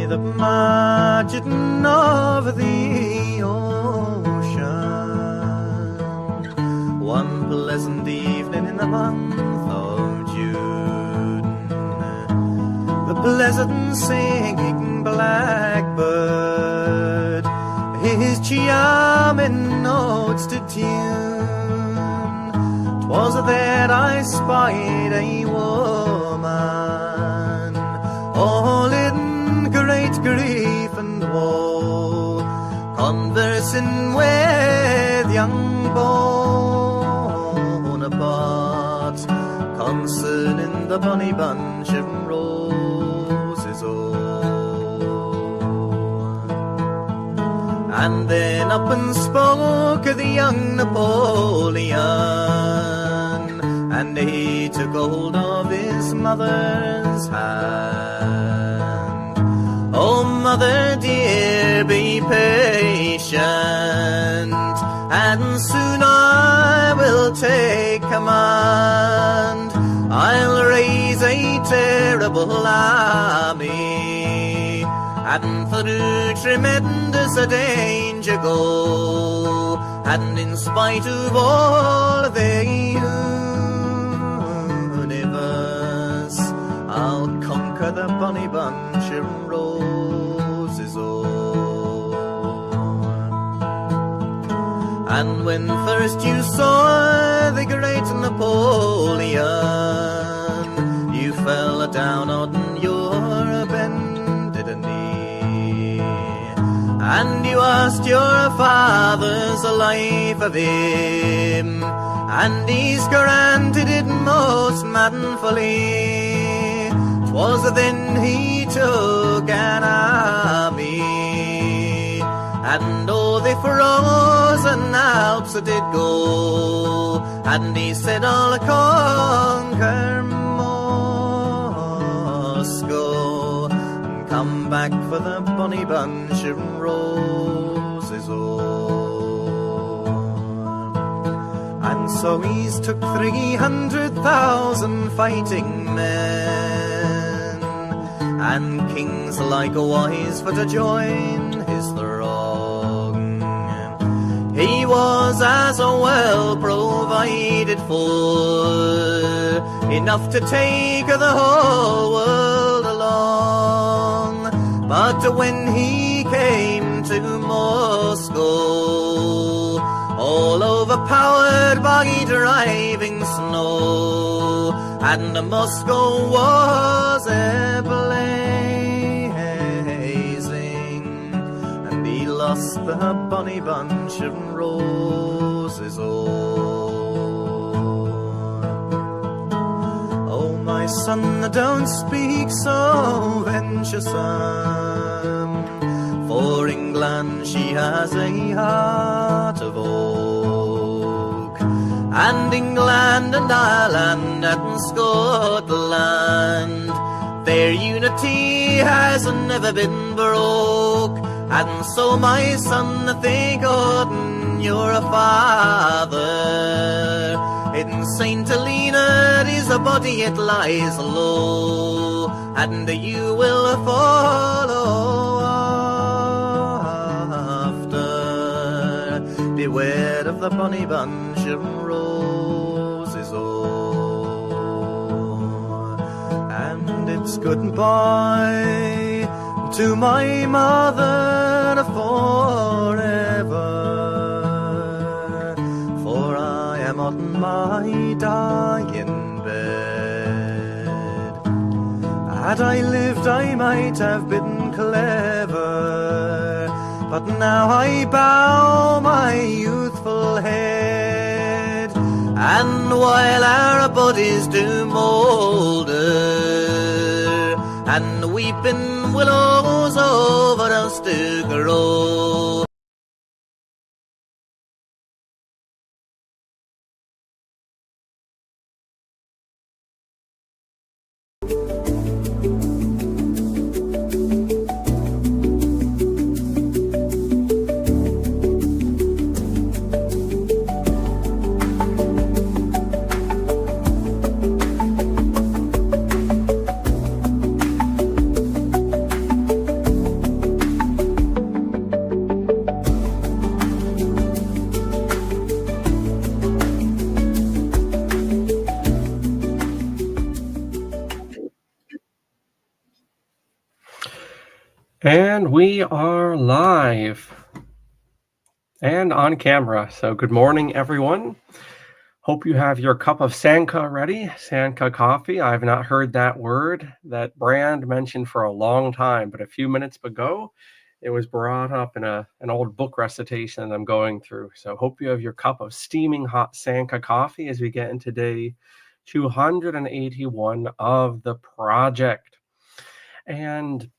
the margin of the ocean. One pleasant evening in the month of June, the pleasant singing blackbird his charming notes to tune. 'Twas there I spied a woman, all in great grief and woe, conversing with young Bonaparte concerning the bonny bunch of roses. And then up and spoke the young Napoleon, and he took hold of his mother's hand. Oh, mother dear, be patient, and soon I will take command. I'll raise a terrible army, and through tremendous danger go, and in spite of all the universe, I'll conquer the bonny bunch of roses. And when first you saw the great Napoleon, you fell down on your bended knee, and you asked your father's life of him, and he's granted it most manfully. 'Twas then he took an army, and o'er the frozen Alps did go, and he said, I'll conquer Moscow, and come back for the bonny bunch of roses. And so he's took 300,000 fighting men, and kings likewise for to join his throng. He was as well provided for, enough to take the whole world along. But when he came to Moscow, all overpowered by driving snow, and Moscow was a-blazing, and he lost the bonny bunch of roses. Oh, my son, don't speak so venturesome, for England she has a heart of oak, and England and Ireland and Scotland, their unity has never been broke. And so, my son, thank God you're a father. In St. Helena is a body, it lies low, and you will follow after. Beware of the bonny bunch of roses, and it's goodbye to my mother forever, for I am on my dying bed. Had I lived, I might have been clever, but now I bow my youthful head, and while our bodies do moulder, and weeping willows over us do grow, And we are live and on camera. So, good morning, everyone. Hope you have your cup of Sanka ready. Sanka coffee. I've not heard that brand mentioned for a long time, but a few minutes ago, it was brought up in an old book recitation that I'm going through. So, hope you have your cup of steaming hot Sanka coffee as we get into day 281 of the project. And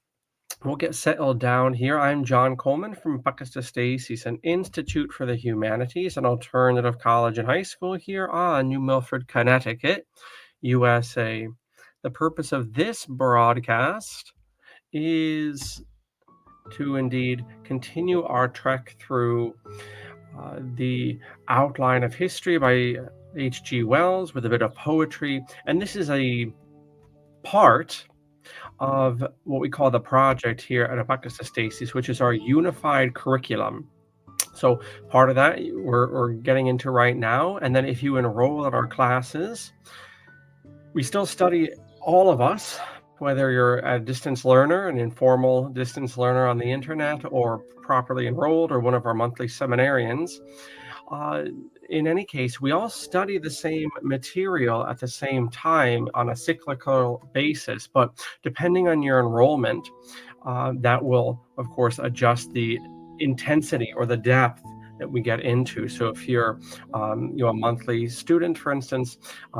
we'll get settled down here. I'm John Coleman from Institute for the Humanities, an alternative college and high school here on New Milford, Connecticut, USA. The purpose of this broadcast is to indeed continue our trek through the outline of history by H.G. Wells with a bit of poetry. And this is a part of what we call the project here at ApocatastasisInstitute, which is our unified curriculum. So part of that we're getting into right now. And then if you enroll in our classes, we still study, all of us, whether you're a distance learner, an informal distance learner on the internet, or properly enrolled, or one of our monthly seminarians. In any case, we all study the same material at the same time on a cyclical basis, but depending on your enrollment, that will, of course, adjust the intensity or the depth that we get into. So if you're a monthly student, for instance,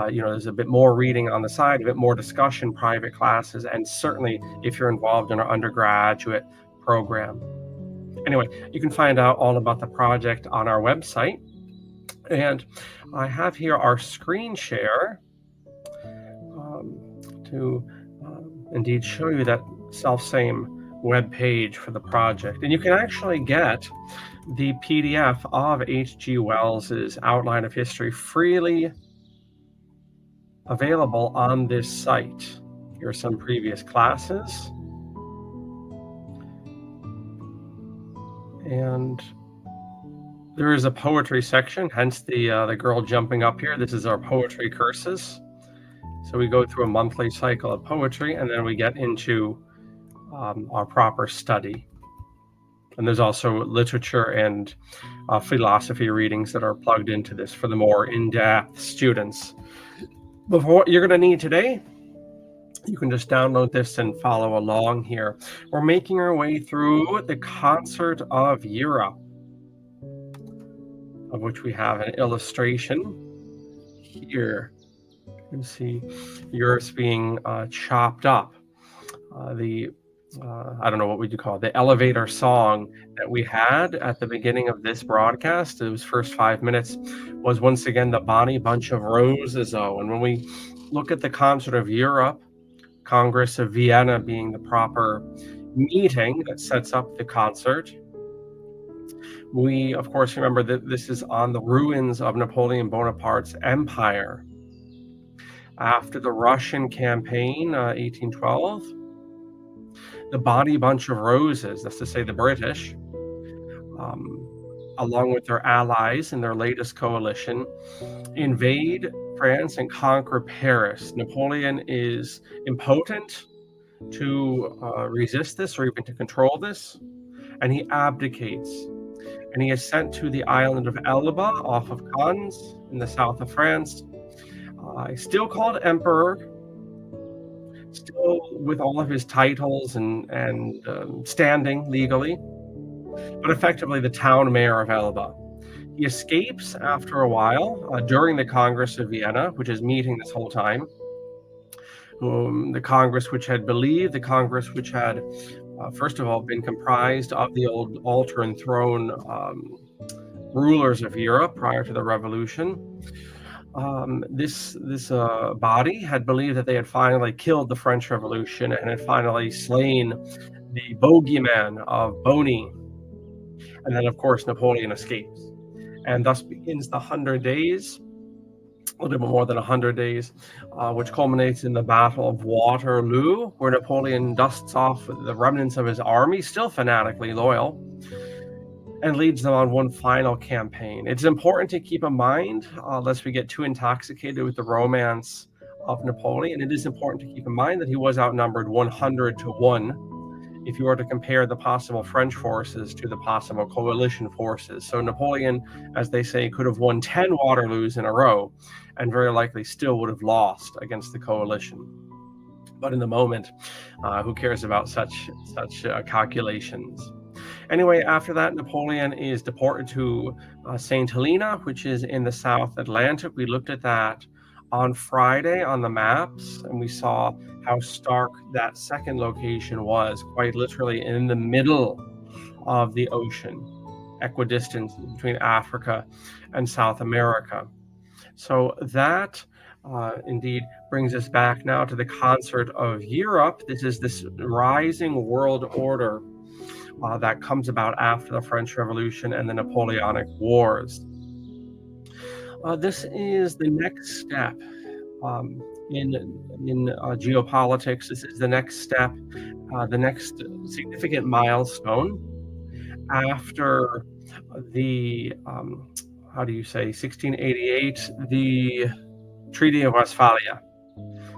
there's a bit more reading on the side, a bit more discussion, private classes, and certainly if you're involved in our undergraduate program. Anyway, you can find out all about the project on our website. And I have here our screen share to indeed show you that self-same web page for the project. And you can actually get the PDF of H.G. Wells's Outline of History freely available on this site. Here are some previous classes. And there is a poetry section, hence the girl jumping up here. This is our poetry curses. So we go through a monthly cycle of poetry, and then we get into our proper study. And there's also literature and philosophy readings that are plugged into this for the more in-depth students. But for what you're going to need today, you can just download this and follow along here. We're making our way through the Concert of Europe, of which we have an illustration here. You can see Europe's being chopped up. I don't know what would you call it, the elevator song that we had at the beginning of this broadcast, those first 5 minutes, was once again the Bonnie Bunch of Roses. And when we look at the Concert of Europe, Congress of Vienna being the proper meeting that sets up the concert, we, of course, remember that this is on the ruins of Napoleon Bonaparte's empire. After the Russian campaign, 1812, the Bonnie Bunch of Roses, that's to say the British, along with their allies in their latest coalition, invade France and conquer Paris. Napoleon is impotent to resist this or even to control this, and he abdicates. And he is sent to the island of Elba off of Cannes in the south of France, still called emperor, still with all of his titles and standing legally, but effectively the town mayor of Elba. He escapes after a while during the Congress of Vienna, which is meeting this whole time. The Congress which had first of all been comprised of the old altar and throne rulers of Europe prior to the revolution. This body had believed that they had finally killed the French Revolution and had finally slain the bogeyman of Boney. And then, of course, Napoleon escapes. And thus begins the 100 days, a little bit more than 100 days, which culminates in the Battle of Waterloo, where Napoleon dusts off the remnants of his army, still fanatically loyal, and leads them on one final campaign. It's important to keep in mind, lest we get too intoxicated with the romance of Napoleon, it is important to keep in mind that he was outnumbered 100 to 1 if you were to compare the possible French forces to the possible coalition forces. So Napoleon, as they say, could have won 10 Waterloos in a row and very likely still would have lost against the coalition. But in the moment, who cares about such calculations? Anyway, after that, Napoleon is deported to St. Helena, which is in the South Atlantic. We looked at that on Friday on the maps, and we saw how stark that second location was, quite literally in the middle of the ocean, equidistant between Africa and South America. So that indeed brings us back now to the concert of Europe. This is this rising world order that comes about after the French Revolution and the Napoleonic Wars. This is the next step in geopolitics. This is the next step, the next significant milestone after the, 1688, the Treaty of Westphalia.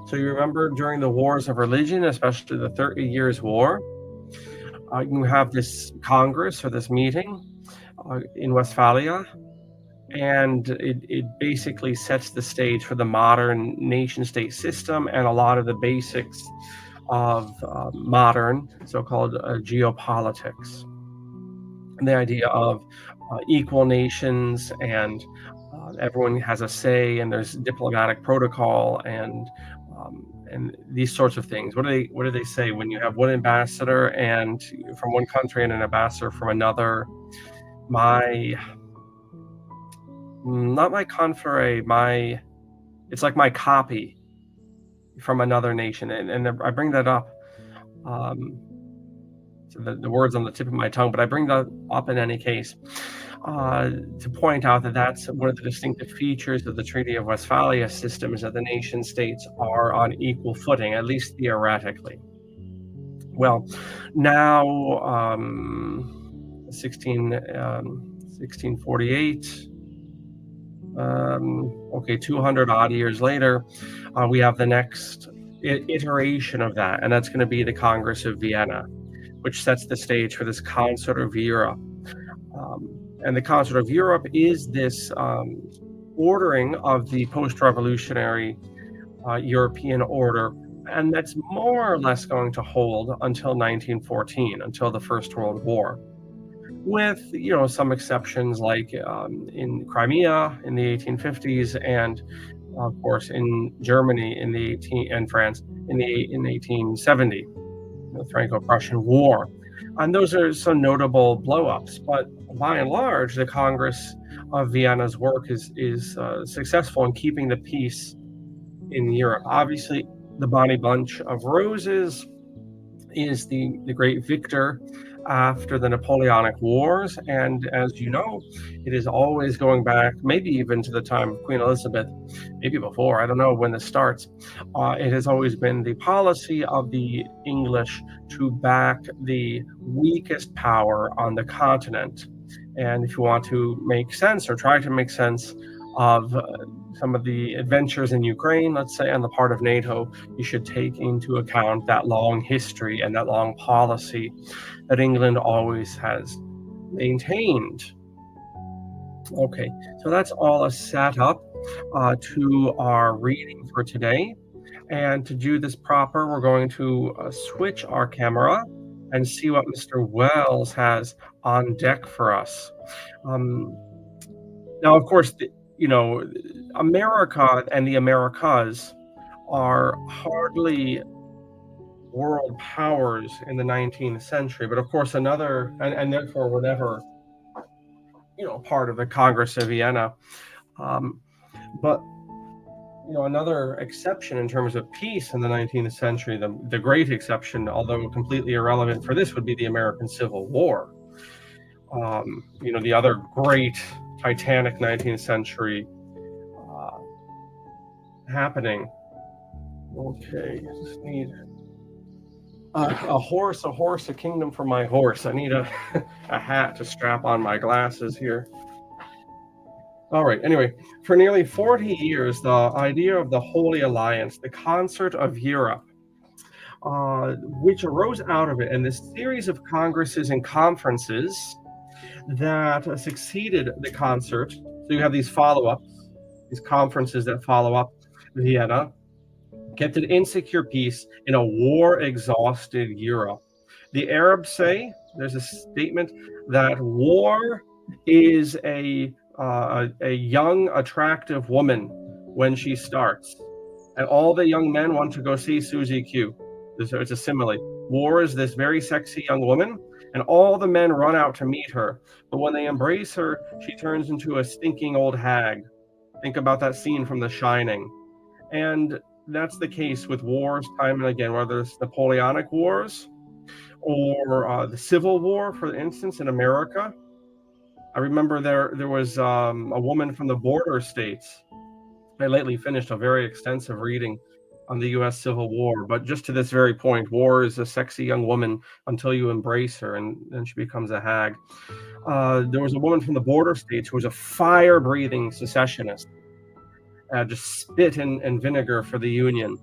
So you remember during the Wars of Religion, especially the 30 Years' War, you have this Congress or this meeting in Westphalia, and it basically sets the stage for the modern nation-state system and a lot of the basics of modern so-called geopolitics. And the idea of equal nations, and everyone has a say, and there's diplomatic protocol, and these sorts of things. What do they say when you have one ambassador and from one country and an ambassador from another? Not my confrere, it's like my copy from another nation, and I bring that up. So the word's on the tip of my tongue, but I bring that up in any case to point out that that's one of the distinctive features of the Treaty of Westphalia system, is that the nation states are on equal footing, at least theoretically. Well, now 1648, 200 odd years later, we have the next iteration of that, and that's going to be the Congress of Vienna, which sets the stage for this Concert of Europe. And the Concert of Europe is this ordering of the post-revolutionary European order, and that's more or less going to hold until 1914, until the First World War, with some exceptions like in Crimea in the 1850s, and of course in Germany and France in 1870, the Franco-Prussian War. And those are some notable blow-ups, but by and large, the Congress of Vienna's work is successful in keeping the peace in Europe. Obviously, the Bonnie Bunch of Roses is the great victor after the Napoleonic Wars, and as you know, it is always going back, maybe even to the time of Queen Elizabeth, maybe before, I don't know when this starts. It has always been the policy of the English to back the weakest power on the continent. And if you want to make sense, or try to make sense of some of the adventures in Ukraine, let's say, on the part of NATO, you should take into account that long history and that long policy that England always has maintained. Okay, so that's all a setup to our reading for today. And to do this proper, we're going to switch our camera and see what Mr. Wells has on deck for us. Now, of course, America and the Americas are hardly world powers in the 19th century, but of course another, and therefore were never, part of the Congress of Vienna. But another exception in terms of peace in the 19th century, the great exception, although completely irrelevant for this, would be the American Civil War. The other great titanic 19th century happening. Okay, I just need a horse, a kingdom for my horse. I need a hat to strap on my glasses here. All right, anyway, for nearly 40 years, the idea of the Holy Alliance, the Concert of Europe, which arose out of it, and this series of congresses and conferences that succeeded the concert. So you have these follow-ups, these conferences that follow up Vienna, kept an insecure peace in a war-exhausted Europe. The Arabs say, there's a statement that war is a young, attractive woman when she starts. And all the young men want to go see Susie Q. It's a simile. War is this very sexy young woman, and all the men run out to meet her. But when they embrace her, she turns into a stinking old hag. Think about that scene from The Shining. And that's the case with wars time and again, whether it's Napoleonic Wars or the Civil War, for instance, in America. I remember there was a woman from the border states. I lately finished a very extensive reading on the U.S. Civil War, but just to this very point, war is a sexy young woman until you embrace her, and then she becomes a hag. There was a woman from the border states who was a fire-breathing secessionist, just spit in vinegar for the Union,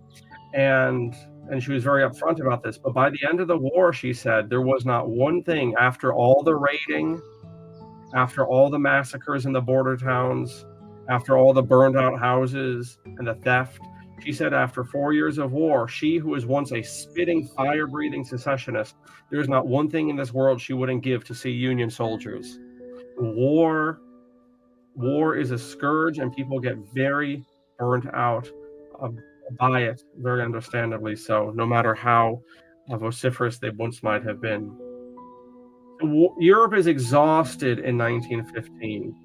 and she was very upfront about this. But by the end of the war, she said, there was not one thing, after all the raiding, after all the massacres in the border towns, after all the burned out houses and the theft, she said after 4 years of war, she who was once a spitting, fire-breathing secessionist, there is not one thing in this world she wouldn't give to see Union soldiers. War is a scourge, and people get very burnt out by it, very understandably so, no matter how vociferous they once might have been. Europe is exhausted in 1915.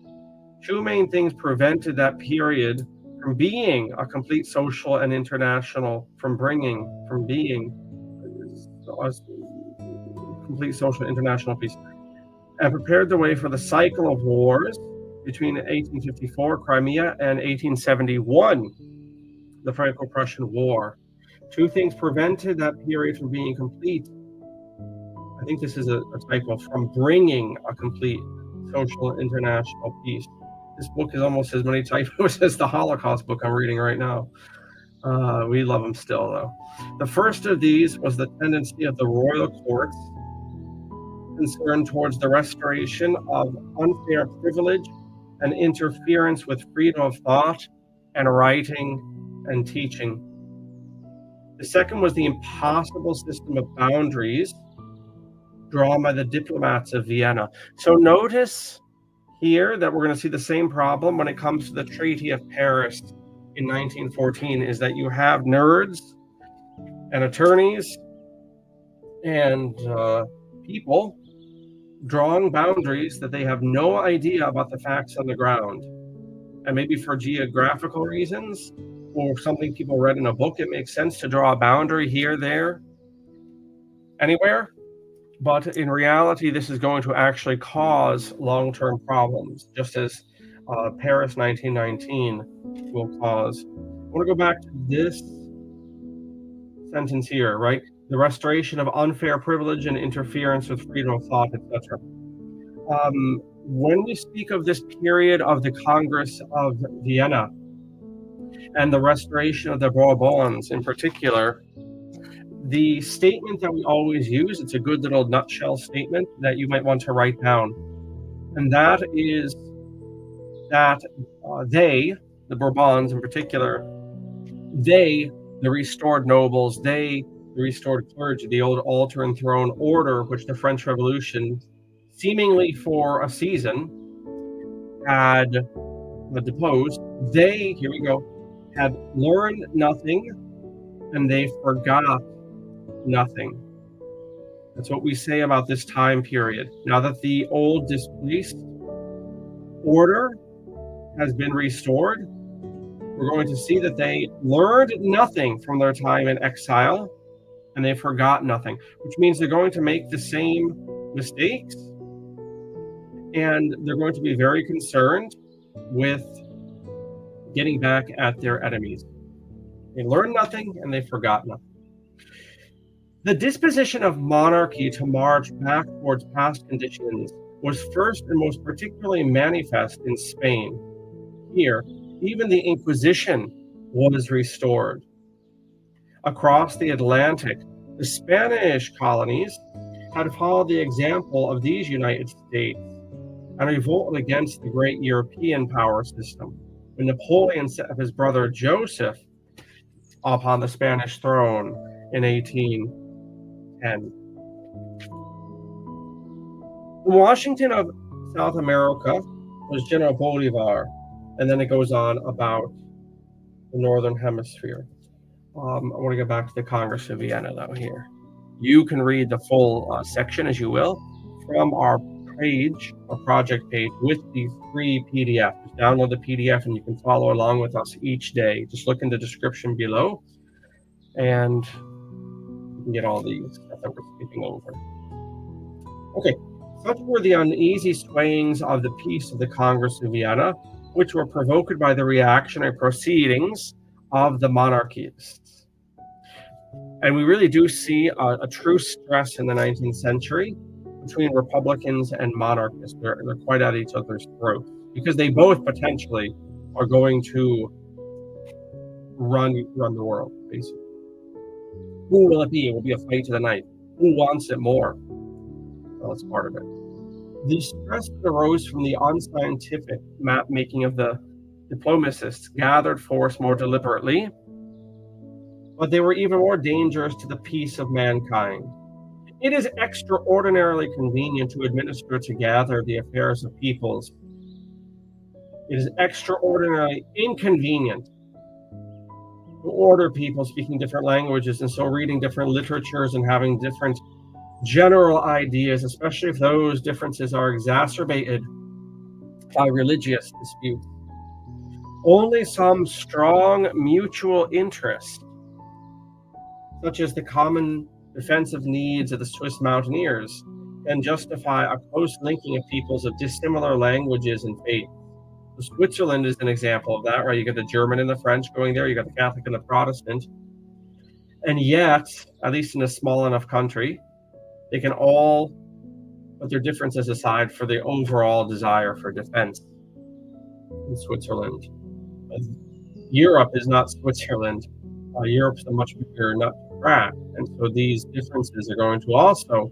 Two main things prevented that period from being a complete social and international, from being a complete social and international peace, and prepared the way for the cycle of wars between 1854, Crimea, and 1871, the Franco-Prussian War. Two things prevented that period from being complete. I think this is a typo, from bringing a complete social and international peace. This book is almost as many typos as the Holocaust book I'm reading right now. We love them still, though. The first of these was the tendency of the royal courts concerned towards the restoration of unfair privilege and interference with freedom of thought and writing and teaching. The second was the impossible system of boundaries drawn by the diplomats of Vienna. So notice here that we're going to see the same problem when it comes to the Treaty of Paris in 1914, is that you have nerds and attorneys and people drawing boundaries that they have no idea about the facts on the ground. And maybe for geographical reasons or something people read in a book, it makes sense to draw a boundary here, there, anywhere. But in reality, this is going to actually cause long-term problems, just as Paris 1919 will cause. I want to go back to this sentence here, right? The restoration of unfair privilege and interference with freedom of thought, etc. When we speak of this period of the Congress of Vienna and the restoration of the Bourbons in particular, the statement that we always use, it's a good little nutshell statement that you might want to write down. And that is that they, the Bourbons in particular, they, the restored nobles, they, the restored clergy, the old altar and throne order, which the French Revolution, seemingly for a season, had deposed, they, here we go, had learned nothing and they forgot nothing. That's what we say about this time period. Now that the old displaced order has been restored, we're going to see that they learned nothing from their time in exile and they forgot nothing, which means they're going to make the same mistakes and they're going to be very concerned with getting back at their enemies. They learned nothing and they forgot nothing. The disposition of monarchy to march back towards past conditions was first and most particularly manifest in Spain. Here, even the Inquisition was restored. Across the Atlantic, The Spanish colonies had followed the example of these United States and revolted against the great European power system when Napoleon set up his brother Joseph upon the Spanish throne in 1810. The Washington of South America was General Bolivar, and then it goes on about the Northern Hemisphere. I want to go back to the Congress of Vienna, though, here. You can read the full section, as you will, from our page, our project page, with the free PDF. Just download the PDF, and you can follow along with us each day. Just look in the description below, and you can get all these stuff that we're skipping over. Okay, such were the uneasy swayings of the peace of the Congress of Vienna, which were provoked by the reactionary proceedings of the monarchists. And we really do see a true stress in the 19th century between Republicans and monarchists. They're quite at each other's throats because they both potentially are going to run the world, basically. Who will it be? It will be a fight to the knife. Who wants it more? Well, that's part of it. The stress that arose from the unscientific map-making of the diplomatists gathered force more deliberately, but they were even more dangerous to the peace of mankind. It is extraordinarily convenient to administer together the affairs of peoples. It is extraordinarily inconvenient to order people speaking different languages and so reading different literatures and having different general ideas, especially if those differences are exacerbated by religious disputes. Only some strong mutual interest, such as the common defensive needs of the Swiss mountaineers, can justify a close linking of peoples of dissimilar languages and faith. So Switzerland is an example of that, right? You got the German and the French going there, you got the Catholic and the Protestant, and yet, at least in a small enough country, they can all put their differences aside for the overall desire for defense in Switzerland. Europe is not Switzerland. Europe's a much bigger nut to crack, and so these differences are going to also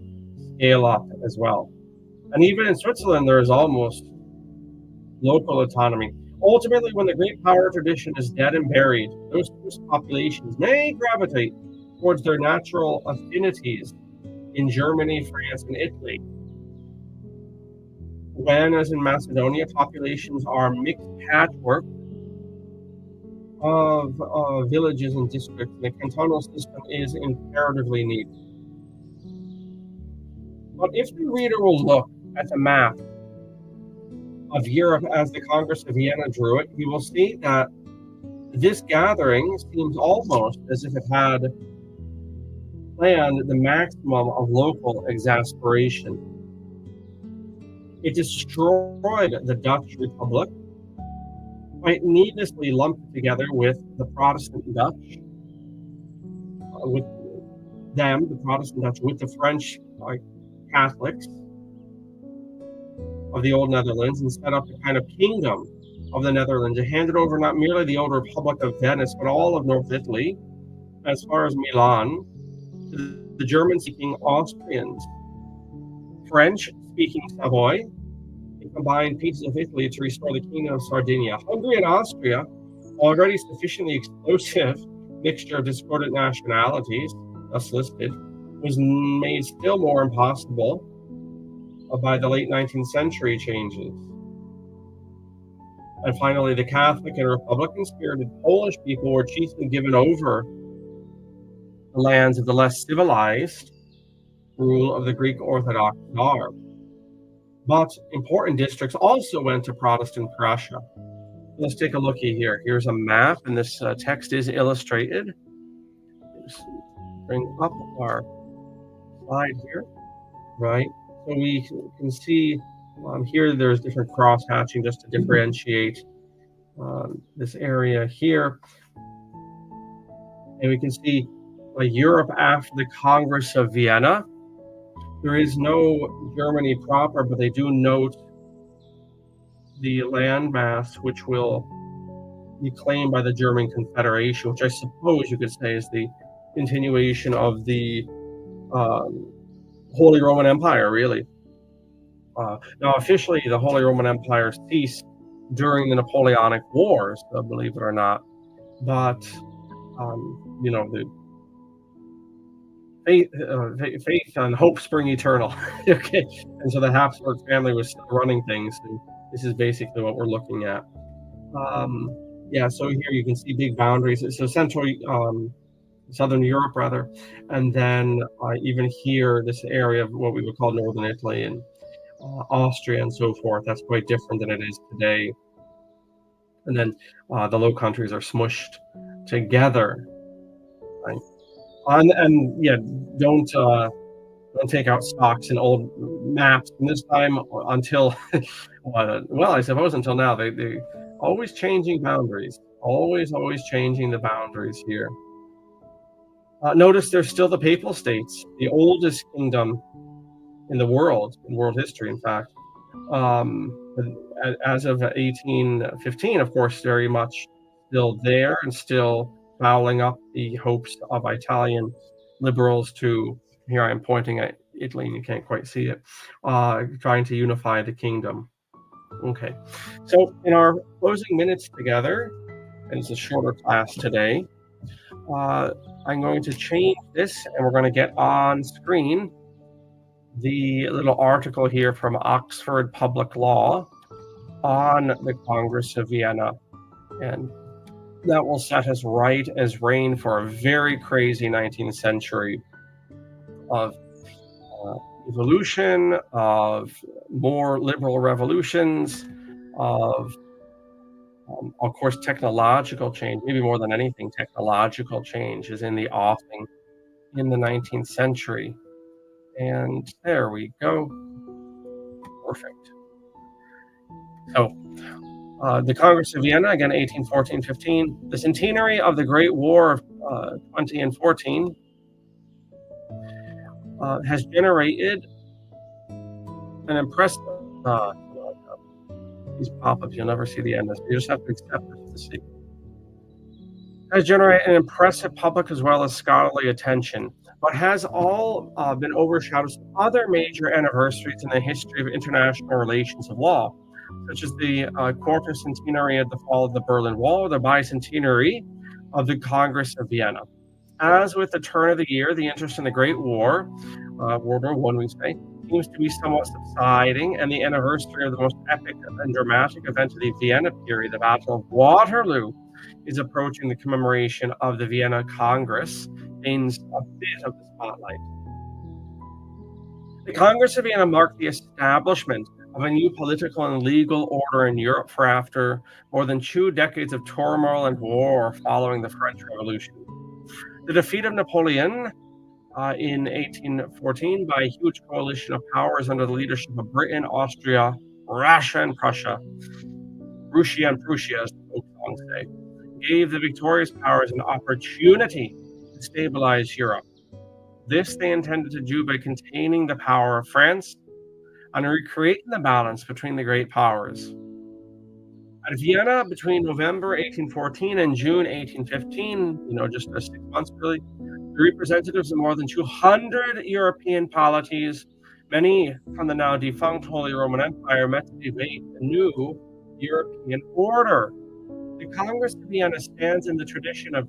scale up as well. And even in Switzerland, there is almost local autonomy. Ultimately, when the great power tradition is dead and buried, those Swiss populations may gravitate towards their natural affinities in Germany, France, and Italy. When, as in Macedonia, populations are mixed patchwork of villages and districts, the cantonal system is imperatively needed. But if the reader will look at the map of Europe as the Congress of Vienna drew it, he will see that this gathering seems almost as if it had planned the maximum of local exasperation. It destroyed the Dutch Republic, quite needlessly lumped together with the Protestant Dutch, with them, the Protestant Dutch, with the French Catholics of the old Netherlands, and set up a kind of kingdom of the Netherlands. It handed over not merely the old Republic of Venice, but all of North Italy, as far as Milan, to the German-speaking Austrians, French-speaking Savoy, and combined pieces of Italy to restore the Kingdom of Sardinia. Hungary and Austria, already sufficiently explosive mixture of discordant nationalities, thus listed, was made still more impossible by the late 19th century changes. And finally, the Catholic and Republican-spirited Polish people were chiefly given over the lands of the less civilized rule of the Greek Orthodox Tsar. But important districts also went to Protestant Prussia. Let's take a looky here. Here's a map, and this text is illustrated. Just bring up our slide here, right? So we can see here there's different cross-hatching just to differentiate this area here. And we can see Europe after the Congress of Vienna. There is no Germany proper, but they do note the landmass which will be claimed by the German Confederation, which I suppose you could say is the continuation of the Holy Roman Empire, really. Now, officially, the Holy Roman Empire ceased during the Napoleonic Wars, believe it or not. But, the faith and hope spring eternal. Okay, and so the Habsburg family was still running things, and this is basically what we're looking at. So here you can see big boundaries. So Southern Europe, rather, and then even here, this area of what we would call Northern Italy and Austria and so forth, that's quite different than it is today. And then the Low Countries are smushed together, right? Don't take out stocks and old maps from this time until, I suppose until now. They always changing boundaries, always changing the boundaries here. Notice there's still the Papal States, the oldest kingdom in the world, in world history, in fact. As of 1815, of course, very much still there and still fouling up the hopes of Italian liberals to, here I am pointing at Italy and you can't quite see it, trying to unify the kingdom. Okay, so in our closing minutes together, and it's a shorter class today, I'm going to change this and we're going to get on screen the little article here from Oxford Public Law on the Congress of Vienna. And that will set us right as rain for a very crazy 19th century of evolution, of more liberal revolutions, of course, technological change. Maybe more than anything, technological change is in the offing in the 19th century. And there we go. Perfect. So, the Congress of Vienna, again, 1814-15, the centenary of the Great War of 20 and 14 has generated an impressive, these pop-ups, you'll never see the end of this. You just have to accept this to see. Has generated an impressive public as well as scholarly attention, but has all been overshadowed by other major anniversaries in the history of international relations of law, such as the quarter centenary of the fall of the Berlin Wall, or the bicentenary of the Congress of Vienna. As with the turn of the year, the interest in the Great War, World War I, we say, seems to be somewhat subsiding, and the anniversary of the most epic and dramatic event of the Vienna period, the Battle of Waterloo, is approaching. The commemoration of the Vienna Congress gains a bit of the spotlight. The Congress of Vienna marked the establishment of a new political and legal order in Europe for after more than 2 decades of turmoil and war following the French Revolution. The defeat of Napoleon in 1814 by a huge coalition of powers under the leadership of Britain, Austria, Russia, and Prussia, as the folk songs say, gave the victorious powers an opportunity to stabilize Europe. This they intended to do by containing the power of France and recreating the balance between the great powers. At Vienna, between November 1814 and June 1815, just 6 months really, the representatives of more than 200 European polities, many from the now defunct Holy Roman Empire, met to debate a new European order. The Congress of Vienna stands in the tradition of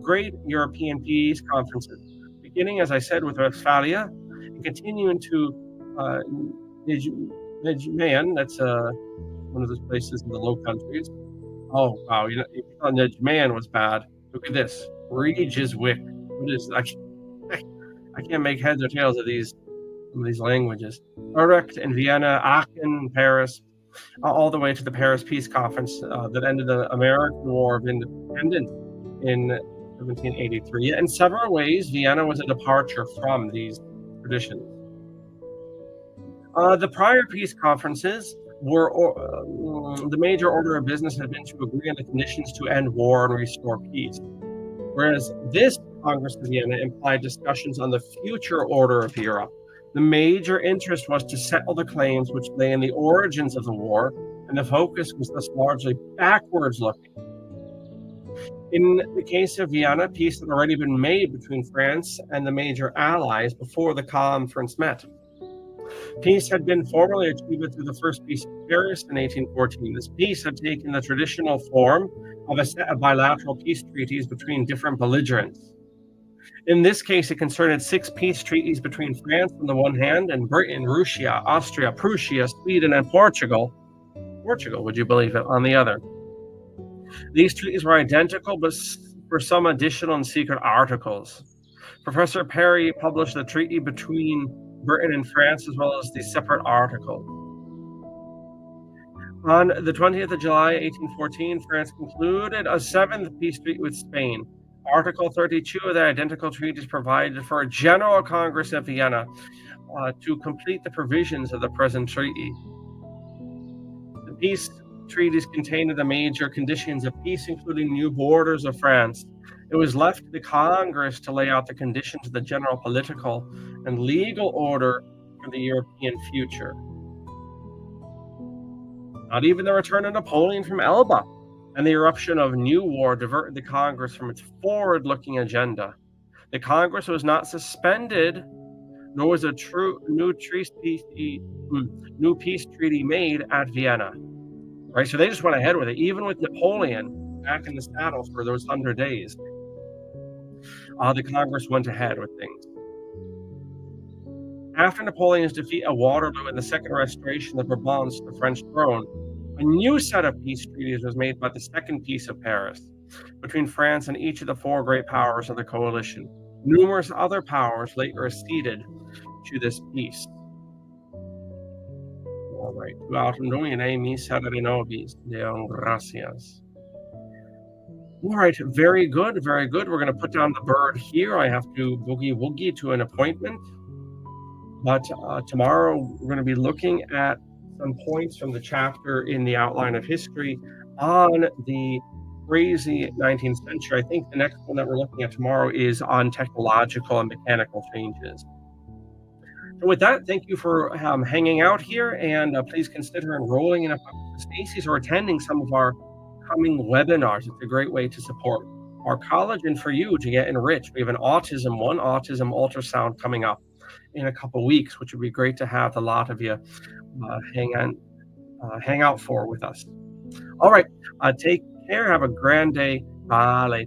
great European peace conferences, beginning, as I said, with Westphalia, and continuing to Nejman, that's one of those places in the Low Countries. Oh, wow, you thought Nejman was bad. Look at this. Regiswick. What is that? I can't make heads or tails of some of these languages. Utrecht in Vienna, Aachen, Paris, all the way to the Paris Peace Conference that ended the American War of Independence in 1783. In several ways, Vienna was a departure from these traditions. The prior peace conferences were the major order of business had been to agree on the conditions to end war and restore peace, whereas this Congress of Vienna implied discussions on the future order of Europe. The major interest was to settle the claims which lay in the origins of the war, and the focus was thus largely backwards looking. In the case of Vienna, peace had already been made between France and the major allies before the conference met. Peace had been formally achieved through the First Peace of Paris in 1814. This peace had taken the traditional form of a set of bilateral peace treaties between different belligerents. In this case, it concerned 6 peace treaties between France on the one hand and Britain, Russia, Austria, Prussia, Sweden, and Portugal, would you believe it, on the other. These treaties were identical, but for some additional and secret articles. Professor Perry published the treaty between Britain and France as well as the separate articles. On the 20th of July, 1814, France concluded a 7th peace treaty with Spain. Article 32 of the identical treaties provided for a General Congress at Vienna to complete the provisions of the present treaty. The peace treaties contained the major conditions of peace, including new borders of France. It was left to the Congress to lay out the conditions of the general political and legal order for the European future. Not even the return of Napoleon from Elba and the eruption of new war diverted the Congress from its forward-looking agenda. The Congress was not suspended, nor was a new peace treaty made at Vienna. Right, so they just went ahead with it, even with Napoleon back in the saddle for those 100 days. The Congress went ahead with things. After Napoleon's defeat at Waterloo and the second restoration of Bourbons to the French throne, a new set of peace treaties was made by the Second Peace of Paris between France and each of the 4 great powers of the coalition. Numerous other powers later acceded to this peace. All right. All right, very good, very good. We're going to put down the bird here. I have to boogie-woogie to an appointment. But tomorrow we're going to be looking at some points from the chapter in the outline of history on the crazy 19th century. I think the next one that we're looking at tomorrow is on technological and mechanical changes. So with that, thank you for hanging out here, and please consider enrolling in Apocatastasis's or attending some of our coming webinars. It's a great way to support our college and for you to get enriched. We have an autism ultrasound coming up in a couple weeks, which would be great to have a lot of you hang out for with us. All right, take care. Have a grand day. Bye.